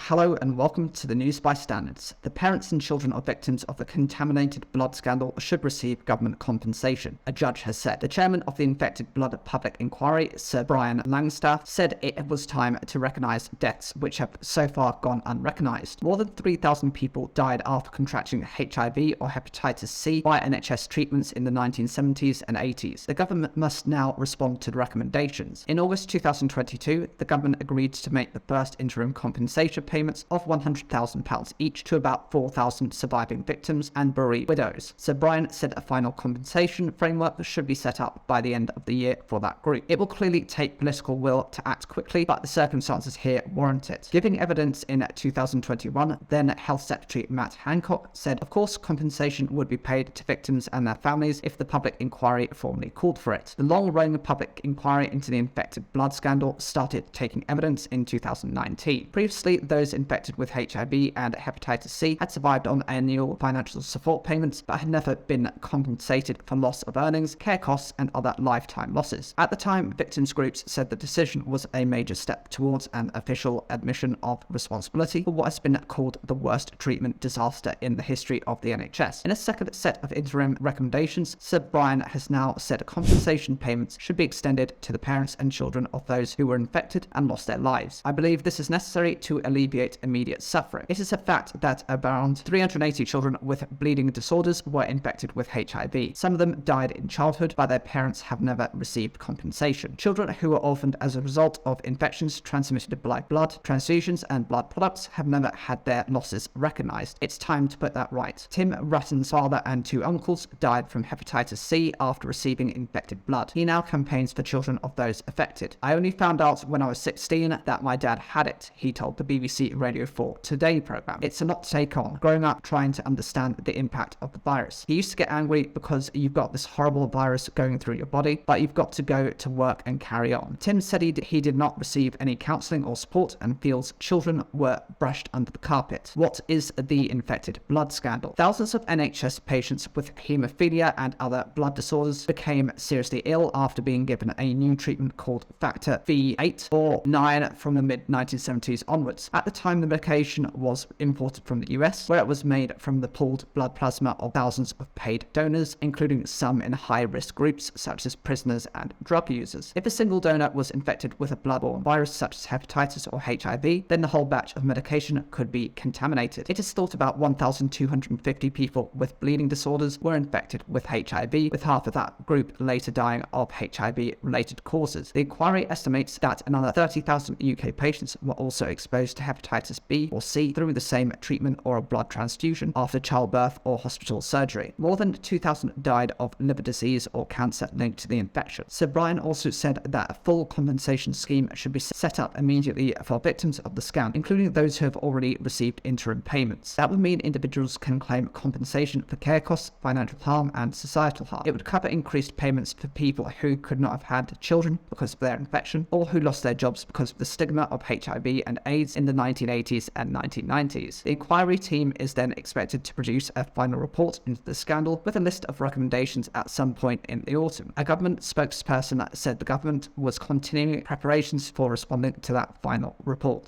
Hello and welcome to the News by Standards. The parents and children of victims of the contaminated blood scandal should receive government compensation, a judge has said. The chairman of the Infected Blood Public Inquiry, Sir Brian Langstaff, said it was time to recognise deaths which have so far gone unrecognised. More than 3,000 people died after contracting HIV or hepatitis C by NHS treatments in the 1970s and 80s. The government must now respond to the recommendations. In August 2022, the government agreed to make the first interim compensation payments of £100,000 each to about 4,000 surviving victims and bereaved widows. Sir Brian said a final compensation framework should be set up by the end of the year for that group. It will clearly take political will to act quickly, but the circumstances here warrant it. Giving evidence in 2021, then Health Secretary Matt Hancock said, of course, compensation would be paid to victims and their families if the public inquiry formally called for it. The long-running public inquiry into the infected blood scandal started taking evidence in 2019. Previously, those infected with HIV and hepatitis C had survived on annual financial support payments but had never been compensated for loss of earnings, care costs, and other lifetime losses. At the time, victims groups said the decision was a major step towards an official admission of responsibility for what has been called the worst treatment disaster in the history of the NHS. In a second set of interim recommendations, Sir Brian has now said compensation payments should be extended to the parents and children of those who were infected and lost their lives. I believe this is necessary to alleviate immediate suffering. It is a fact that around 380 children with bleeding disorders were infected with HIV. Some of them died in childhood, but their parents have never received compensation. Children who were orphaned as a result of infections transmitted by blood, transfusions, and blood products have never had their losses recognised. It's time to put that right. Tim Ratton's father and two uncles died from hepatitis C after receiving infected blood. He now campaigns for children of those affected. I only found out when I was 16 that my dad had it, he told the BBC Radio 4 Today programme. It's a lot to take on, growing up trying to understand the impact of the virus. He used to get angry because you've got this horrible virus going through your body, but you've got to go to work and carry on. Tim said he did not receive any counselling or support and feels children were brushed under the carpet. What is the infected blood scandal? Thousands of NHS patients with haemophilia and other blood disorders became seriously ill after being given a new treatment called factor V8 or 9 from the mid-1970s onwards. At the time, the medication was imported from the US, where it was made from the pooled blood plasma of thousands of paid donors, including some in high-risk groups such as prisoners and drug users. If a single donor was infected with a bloodborne virus such as hepatitis or HIV, then the whole batch of medication could be contaminated. It is thought about 1,250 people with bleeding disorders were infected with HIV, with half of that group later dying of HIV-related causes. The inquiry estimates that another 30,000 UK patients were also exposed to hepatitis B or C through the same treatment or a blood transfusion after childbirth or hospital surgery. More than 2,000 died of liver disease or cancer linked to the infection. Sir Brian also said that a full compensation scheme should be set up immediately for victims of the scam, including those who have already received interim payments. That would mean individuals can claim compensation for care costs, financial harm, and societal harm. It would cover increased payments for people who could not have had children because of their infection, or who lost their jobs because of the stigma of HIV and AIDS in the 1980s and 1990s. The inquiry team is then expected to produce a final report into the scandal with a list of recommendations at some point in the autumn. A government spokesperson said the government was continuing preparations for responding to that final report.